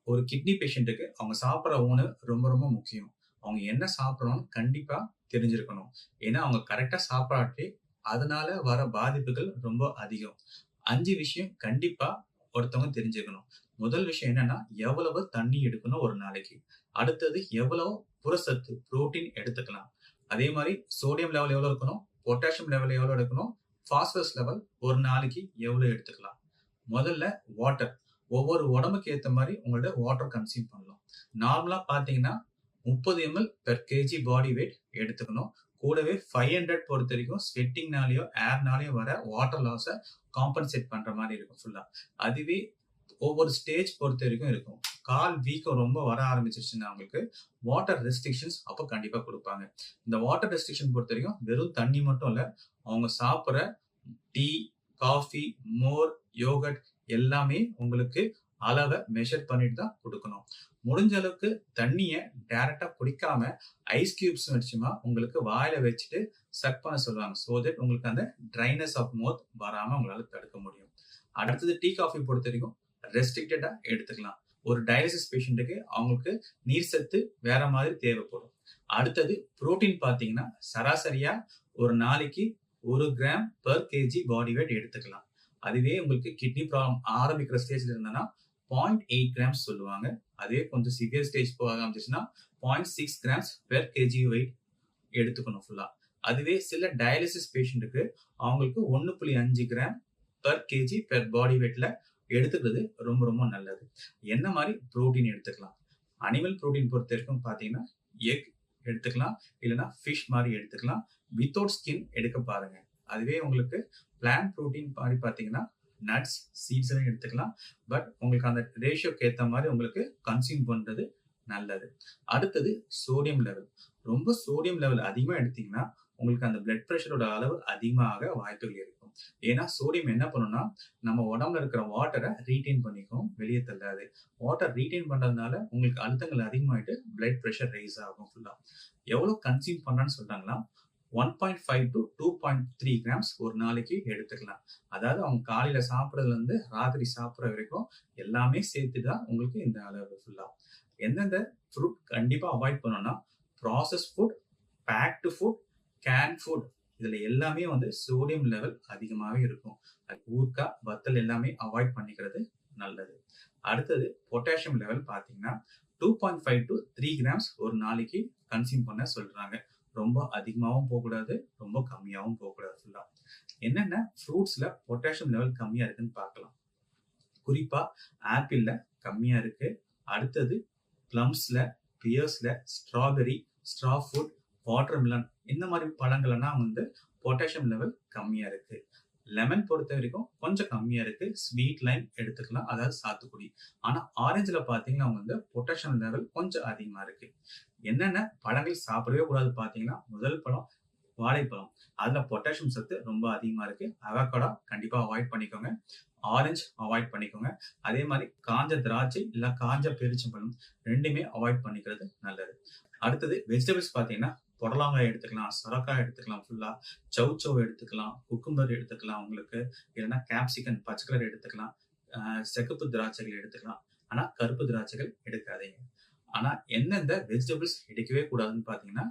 ஒரு கிட்னி பேஷண்ட்டுக்கு அவங்க சாப்பிடுற உணவு ரொம்ப ரொம்ப முக்கியம். அவங்க என்ன சாப்பிடுறோம்னு கண்டிப்பா தெரிஞ்சிருக்கணும். ஏன்னா, அவங்க கரெக்ட்டா சாப்பிடாட்டி, அதனால வர பாதிப்புகள் ரொம்ப அதிகம். 5 விஷயம் கண்டிப்பா ஒருத்தவங்க தெரிஞ்சுக்கணும். முதல் விஷயம் என்னன்னா, எவ்வளவு தண்ணீ எடுக்கணும் ஒரு நாளைக்கு. அடுத்தது எவ்வளவு புரசத்து, புரோட்டீன் எடுத்துக்கலாம். அதே மாரி சோடியம் லெவல் எவ்வளோ இருக்கணும், பொட்டாசியம் லெவல் எவ்வளோ எடுக்கணும், பாஸ்பரஸ் லெவல் ஒரு நாளைக்கு எவ்வளோ எடுத்துக்கலாம். முதல்ல வாட்டர். ஒவ்வொரு உடம்புக்கு ஏத்த மாரி உங்களோட வாட்டர் கன்சியூம் பண்ணலாம். நார்மலா பார்த்தீங்கன்னா, 30 ML per KG body weight எடுத்துக்கணும். கூடவே 500 பொறுத்தவரைக்கும் ஸ்வெட்டிங்னாலயோ, ஏர்னாலயோ வர வாட்டர் லாஸ காம்பன்சேட் பண்ற மாரி இருக்கும் ஃபுல்லா. அதுவே ஒவ்வொரு ஸ்டேஜ் பொறுத்தவரைக்கும் இருக்கும். கால் வீக்கம் ரொம்ப வர ஆரம்பிச்சுருச்சுன்னா அவங்களுக்கு, வாட்டர் ரெஸ்ட்ரிக்ஷன்ஸ் அப்ப கண்டிப்பா குடுப்பாங்க. இந்த வாட்டர் ரெஸ்ட்ரிக்ஷன் பொறுத்தவரைக்கும் வெறும் தண்ணி மட்டும் இல்ல, அவங்க சாப்பிடுற டீ, காஃபி, மோர், யோகர்ட் எல்லாமே உங்களுக்கு அளவ மெஷர் பண்ணிட்டு தான் குடுக்கணும். முடிஞ்ச அளவுக்கு தண்ணிய டைரக்ட்டா குடிக்காம, ஐஸ் கியூப்ஸ் வச்சுமா உங்களுக்கு வாயில வச்சுட்டு சக் பண்ண சொல்லுவாங்க. சோ தட் உங்களுக்கு அந்த ட்ரைனஸ் ஆஃப் மவுத் வராம உங்களால தடுக்க முடியும். அடுத்தது டீ, காஃபி பொறுத்தவரைக்கும் ரெஸ்ட்ரிக்டடா எடுத்துக்கலாம். ஒரு டயாலிசிஸ் பேஷண்ட்டுக்கு அவங்களுக்கு நீர் சத்து வேற மாதிரி தேவைப்படும். அடுத்தது புரோட்டீன் பார்த்தீங்கன்னா, சராசரியா ஒரு நாளைக்கு 1 gram per KG body weight எடுத்துக்கலாம். அதுவே உங்களுக்கு கிட்னி ப்ராப்ளம் ஆரம்பிக்கிற ஸ்டேஜ்ல இருந்ததுன்னா 0.8 கிராம்ஸ் சொல்லுவாங்க. அதே கொஞ்சம் சிவியர் ஸ்டேஜ் போக ஆரம்பிச்சுச்சுன்னா 0.6 கிராம்ஸ் பெர் கேஜி வெயிட் எடுத்துக்கணும் ஃபுல்லா. அதுவே சில டயாலிசிஸ் பேஷண்ட்டுக்கு அவங்களுக்கு 1.5 கிராம் பெர் கேஜி பெர் பாடி வெயிட்ல எடுத்துக்கிறது ரொம்ப ரொம்ப நல்லது. என்ன மாரி புரோட்டீன் எடுத்துக்கலாம். அனிமல் புரோட்டீன் பொறுத்தவரைக்கும் பார்த்தீங்கன்னா, எக் எடுத்துக்கலாம். இல்லன்னா ஃபிஷ் மாரி எடுத்துக்கலாம். வித்தவுட் ஸ்கின் எடுக்க பாருங்க. அதுவே உங்களுக்கு பிளான்ட் புரோட்டீன் மாரி பார்த்தீங்கன்னா, நட்ஸ், சீட்ஸ் எல்லாம் எடுத்துக்கலாம். பட் உங்களுக்கு அந்த ரேஷியோக்கு ஏத்த மாரி உங்களுக்கு கன்சியூம் பண்றது நல்லது. அடுத்தது சோடியம் லெவல். ரொம்ப சோடியம் லெவல் அதிகமா எடுத்தீங்கன்னா, உங்களுக்கு அந்த பிளட் பிரஷரோட அளவு அதிகமாக வாய்ப்புகள் இருக்கும். ஏன்னா, சோடியம் என்ன பண்ணும்னா, நம்ம உடம்புல இருக்கிற வாட்டர ரீடெயின் பண்ணிக்கும். வெளிய தள்ளாது. வாட்டர் ரீடெயின் பண்றதுனால உங்களுக்கு அழுத்தங்கள் அதிகமாயிட்டு பிளட் பிரஷர் ரைஸ் ஆகும் ஃபுல்லா. எவ்வளோ கன்சியூம் பண்ணலாம்னு சொல்றாங்கன்னா, 1.5 டூ 2.3 கிராம்ஸ் ஒரு நாளைக்கு எடுத்துக்கலாம். அதாவது அவங்க காலையில சாப்பிடுறதுலருந்து ராத்திரி சாப்பிடுற வரைக்கும் எல்லாமே சேர்த்து தான் உங்களுக்கு இந்த அளவு ஃபுல்லா. எந்தெந்த ஃப்ரூட் கண்டிப்பா அவாய்ட் பண்ணணும்னா, processed food, baked food, can food இதுல எல்லாமே வந்து சோடியம் லெவல் அதிகமாவே இருக்கும். அது ஊறுகாய், வத்தல் எல்லாமே அவாய்ட் பண்ணிக்கிறது நல்லது. அடுத்தது பொட்டாசியம் லெவல் பார்த்தீங்கன்னா, 2.5 டூ 3 கிராம்ஸ் ஒரு நாளைக்கு கன்சியூம் பண்ண சொல்றாங்க. ரொம்ப அதிகமாவும் போகக்கூடாது, ரொம்ப கம்மியாவும் போகக்கூடாது ஃபுல்லா. என்னென்ன ஃப்ரூட்ஸ்ல பொட்டாசியம் லெவல் கம்மியா இருக்குன்னு பார்க்கலாம். குறிப்பா ஆப்பிள்ல கம்மியா இருக்கு. அடுத்தது பிளம்ஸ்ல, பியர்ஸ்ல, ஸ்ட்ராபெர்ரி, ஸ்ட்ரா ஃப்ரூட், வாட்டர்மெலன் இந்த மாரி பழங்கள்லாம் வந்து பொட்டாசியம் லெவல் கம்மியா இருக்கு. லெமன் பொறுத்தவரைக்கும் கொஞ்சம் கம்மியா இருக்கு. ஸ்வீட் லைம் எடுத்துக்கலாம். அதாவது சாத்துக்குடி. ஆனா ஆரஞ்சுல பார்த்தீங்கன்னா வந்து பொட்டாசியம் லெவல் கொஞ்சம் அதிகமா இருக்கு. என்னென்ன பழங்கள் சாப்பிடவே கூடாது பார்த்தீங்கன்னா, முதல் பழம் வாழைப்பழம். அதுல பொட்டாசியம் சத்து ரொம்ப அதிகமா இருக்கு. அவகேடோ கண்டிப்பா அவாய்ட் பண்ணிக்கோங்க. ஆரஞ்சு அவாய்ட் பண்ணிக்கோங்க. அதே மாரி காஞ்ச திராட்சை இல்ல காஞ்ச பேரிச்சம்பழம் 2மே அவாய்ட் பண்ணிக்கிறது நல்லது. அடுத்தது வெஜிடபிள்ஸ் பார்த்தீங்கன்னா, புடலங்காய் எடுத்துக்கலாம், சொரக்காய் எடுத்துக்கலாம் ஃபுல்லா, சௌசௌ எடுத்துக்கலாம், குக்கும்பர் எடுத்துக்கலாம் உங்களுக்கு. இல்லன்னா கேப்சிகம் பச்சை கலர் எடுத்துக்கலாம். சிகப்பு திராட்சைகள் எடுத்துக்கலாம். ஆனா கருப்பு திராட்சைகள் எடுக்காதீங்க. ஆனா எந்தெந்த வெஜிடபிள்ஸ் எடுக்கவே கூடாதுன்னு பார்த்தீங்கன்னா,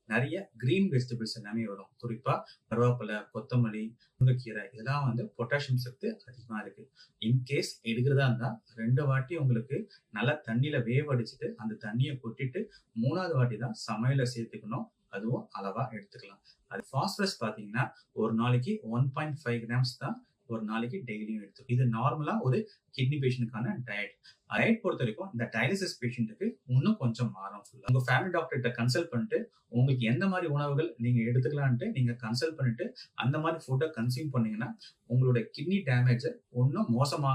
நெறைய கிரீன் வெஜிடபிள்ஸ் எல்லாமே வரும். குறிப்பா கருவேப்பிலை, கொத்தமல்லி, முருங்கைக்கீரை இதெல்லாம் வந்து பொட்டாசியம் சத்து அதிகமா இருக்கு. இன்கேஸ் எடுக்கிறதா இருந்தா 2 வாட்டி உங்களுக்கு நல்லா தண்ணீல வேவடிச்சுட்டு, அந்த தண்ணிய கொட்டிட்டு 3வது வாட்டி தான் சமையல்ல சேர்த்துக்கணும். அதுவும் அளவா எடுத்துக்கலாம். அது பாஸ்பரஸ் பார்த்தீங்கன்னா, ஒரு நாளைக்கு 1.5 கிராம்ஸ் தான் ஒரு நாளைக்கு டெய்லியும் எடுத்துக்கணும். இது நார்மலா ஒரு கிட்னி பேஷண்ட்க்கான டயட். டயட் பொறுத்தவரைக்கும் இந்த டயாலிசிஸ் பேஷண்ட்டுக்கு இன்னும் கொஞ்சம் மாறும் ஃபுல்லா. உங்க ஃபேமிலி டாக்டர்ட்ட கன்சல்ட் பண்ணிட்டு, உங்களுக்கு எந்த மாரி உணவுகள் நீங்க எடுத்துக்கலான்ட்டு நீங்க கன்சல்ட் பண்ணிட்டு, அந்த மாரி ஃபுட்ட கன்சியூம் பண்ணீங்கன்னா, உங்களோட கிட்னி டேமேஜ இன்னும் மோசமா